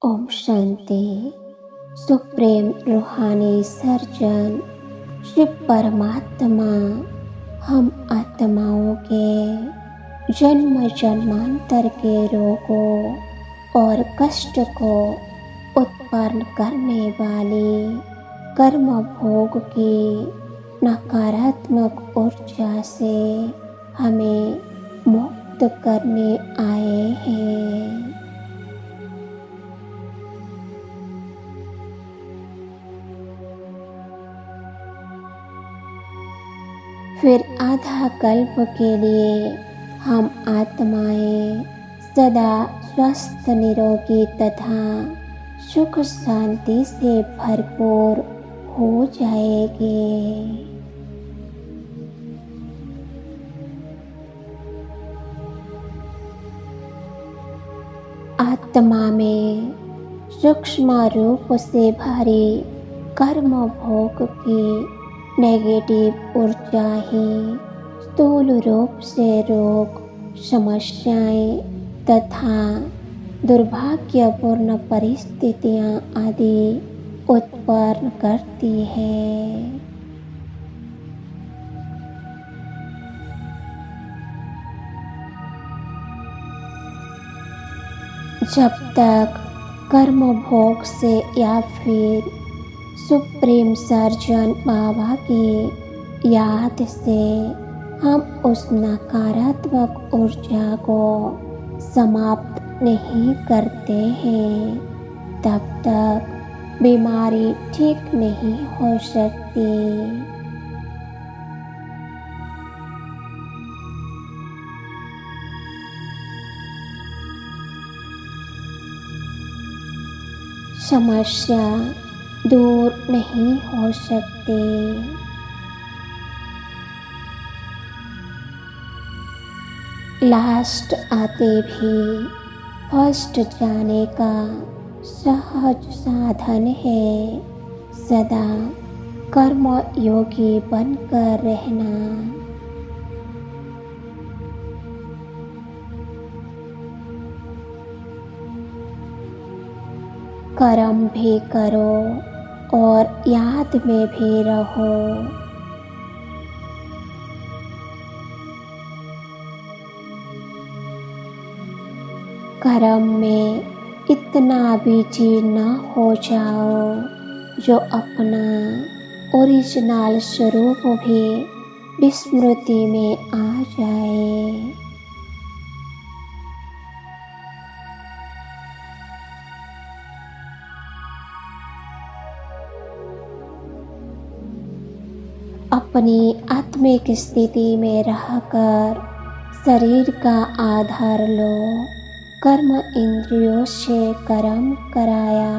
Om Shanti. Supreme रूहानी surgeon Shiv परमात्मा हम आत्माओं के जन्म जन्मांतर के रोगों और कष्ट को उत्पन्न करने वाली कर्म भोग की नकारात्मक ऊर्जा से हमें मुक्त करने आए हैं। फिर आधा कल्प के लिए हम आत्माएं सदा स्वस्थ निरोगी तथा सुख शांति से भरपूर हो जाएंगे। आत्मा में सूक्ष्म रूप से भरी कर्म भोग की नेगेटिव ऊर्जा ही स्थूल रूप से रोग, समस्याएं तथा दुर्भाग्यपूर्ण परिस्थितियां आदि उत्पन्न करती है। जब तक कर्म भोग से या फिर सुप्रीम सर्जन बाबा की याद से हम उस नकारात्मक ऊर्जा को समाप्त नहीं करते हैं, तब तक बीमारी ठीक नहीं हो सकती। समस्या दूर नहीं हो सकती। लास्ट आते भी फर्स्ट जाने का सहज साधन है। सदा कर्म योगी बनकर रहना। कर्म भी करो और याद में भी रहो। कर्म में इतना बिजी न हो जाओ जो अपना ओरिजिनल स्वरूप भी विस्मृति में आ जाए। अपनी आत्मिक स्थिति में रहकर शरीर का आधार लो। कर्म इंद्रियों से कर्म कराया,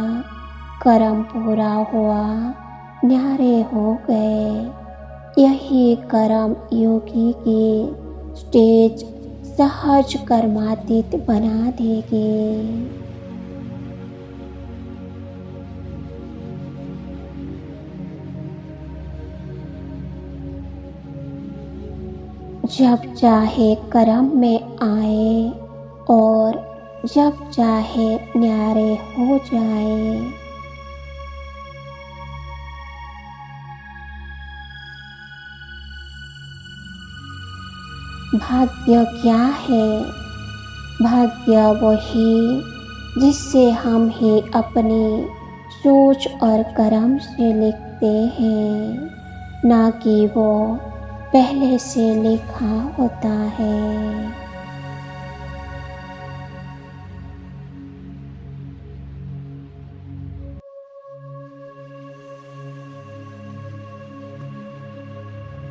कर्म पूरा हुआ, न्यारे हो गए। यही कर्म योगी की स्टेज सहज कर्मातीत बना देगी। जब चाहे कर्म में आए और जब चाहे न्यारे हो जाए। भाग्य क्या है? भाग्य वही जिससे हम ही अपनी सोच और कर्म से लिखते हैं, ना कि वो पहले से लिखा होता है।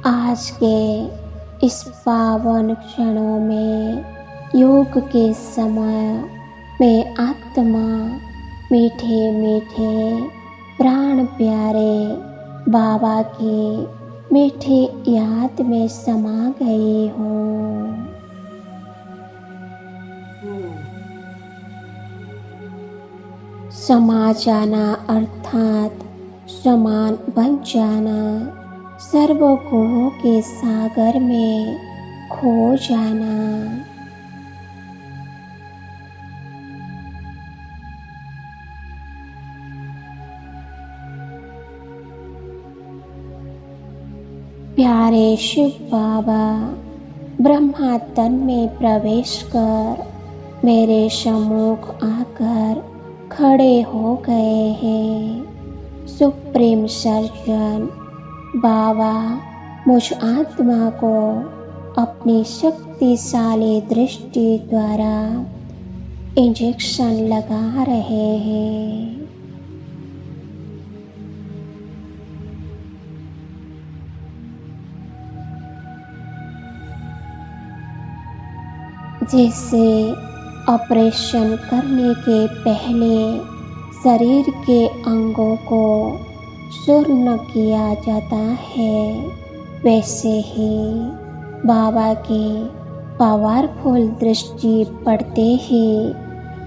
आज के इस पावन क्षणों में योग के समय में आत्मा मीठे मीठे प्राण प्यारे बाबा की मीठी याद में समा गई हूँ। समा जाना अर्थात समान बन जाना, सर्वगुणों के सागर में खो जाना। प्यारे शिव बाबा, ब्रह्मा तन में प्रवेश कर मेरे सम्मुख आकर खड़े हो गए हैं। सुप्रीम सर्जन बाबा मुझ आत्मा को अपनी शक्तिशाली दृष्टि द्वारा इंजेक्शन लगा रहे हैं। जिससे ऑपरेशन करने के पहले शरीर के अंगों को चूर्ण किया जाता है, वैसे ही बाबा की पावरफुल दृष्टि पड़ते ही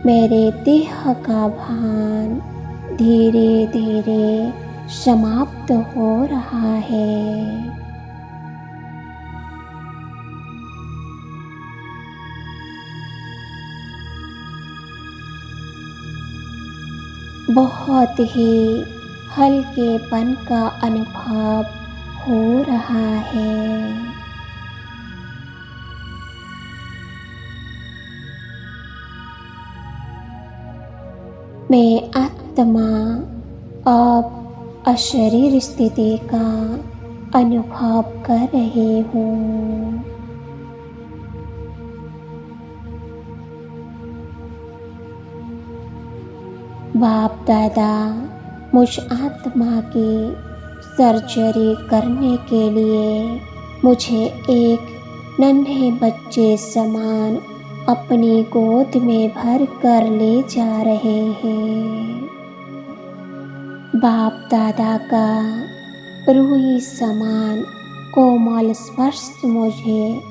मेरे देह का भान धीरे धीरे समाप्त हो रहा है। बहुत ही हल्केपन का अनुभव हो रहा है। मैं आत्मा अब अशरीर स्थिति का अनुभव कर रही हूँ। बाप दादा मुझ आत्मा की सर्जरी करने के लिए मुझे एक नन्हे बच्चे समान अपनी गोद में भर कर ले जा रहे हैं। बाप दादा का रूही समान कोमल स्पर्श मुझे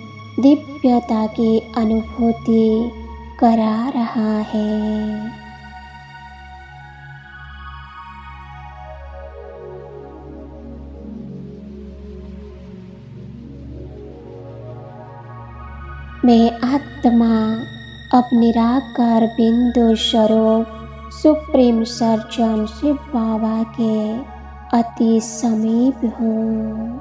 दिव्यता की अनुभूति करा रहा है। मैं आत्मा अब निराकार बिंदु स्वरूप सुप्रीम सर्जन शिव बाबा के अति समीप हूँ।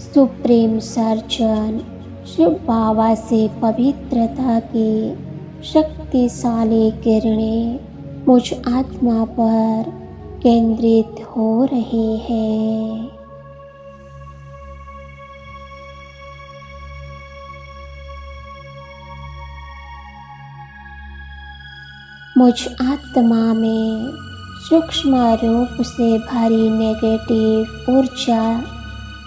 सुप्रीम सर्जन शिव बाबा से पवित्रता की शक्तिशाली किरणें मुझ आत्मा पर केंद्रित हो रही है। मुझ आत्मा में सूक्ष्म रूप से भरी नेगेटिव ऊर्जा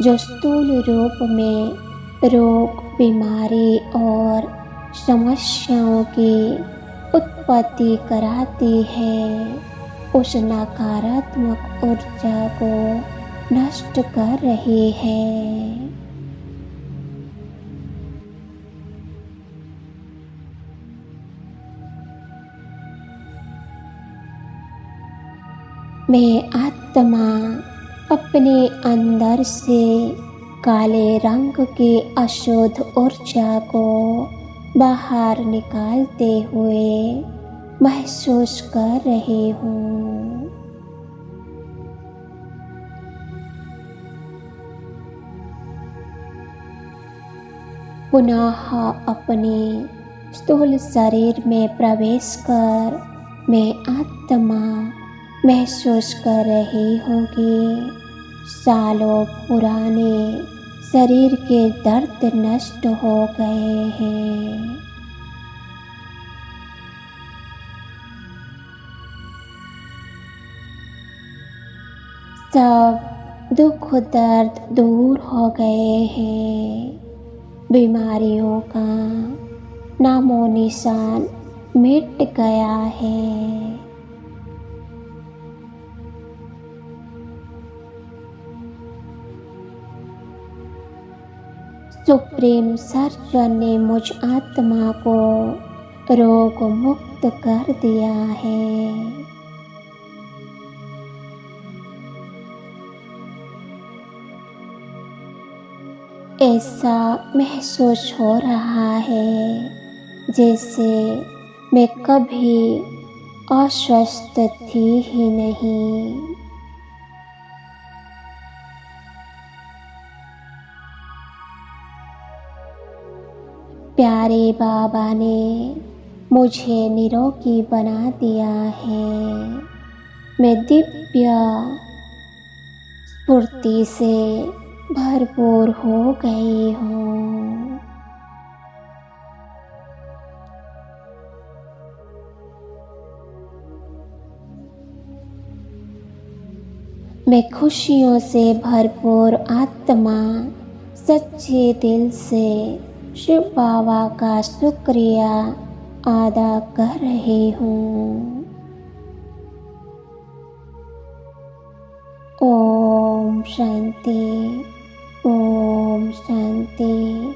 जो स्थूल रूप में रोग, बीमारी और समस्याओं की उत्पत्ति कराती है, उस नकारात्मक ऊर्जा को नष्ट कर रही है। मैं आत्मा अपने अंदर से काले रंग की अशुद्ध ऊर्जा को बाहर निकालते हुए महसूस कर रही हूँ। पुनः अपने स्थूल शरीर में प्रवेश कर मैं आत्मा महसूस कर रही हूँ कि सालों पुराने शरीर के दर्द नष्ट हो गए हैं। सब दुख दर्द दूर हो गए हैं। बीमारियों का नामो निशान मिट गया है। सुप्रीम सर्जन ने मुझ आत्मा को रोग मुक्त कर दिया है। ऐसा महसूस हो रहा है जैसे मैं कभी अस्वस्थ थी ही नहीं। प्यारे बाबा ने मुझे निरोगी बना दिया है। मैं दिव्य स्फूर्ति से भरपूर हो गई हूँ। मैं खुशियों से भरपूर आत्मा सच्चे दिल से शिव बाबा का शुक्रिया अदा कर रही हूँ। ओम शांति, ओम शांति।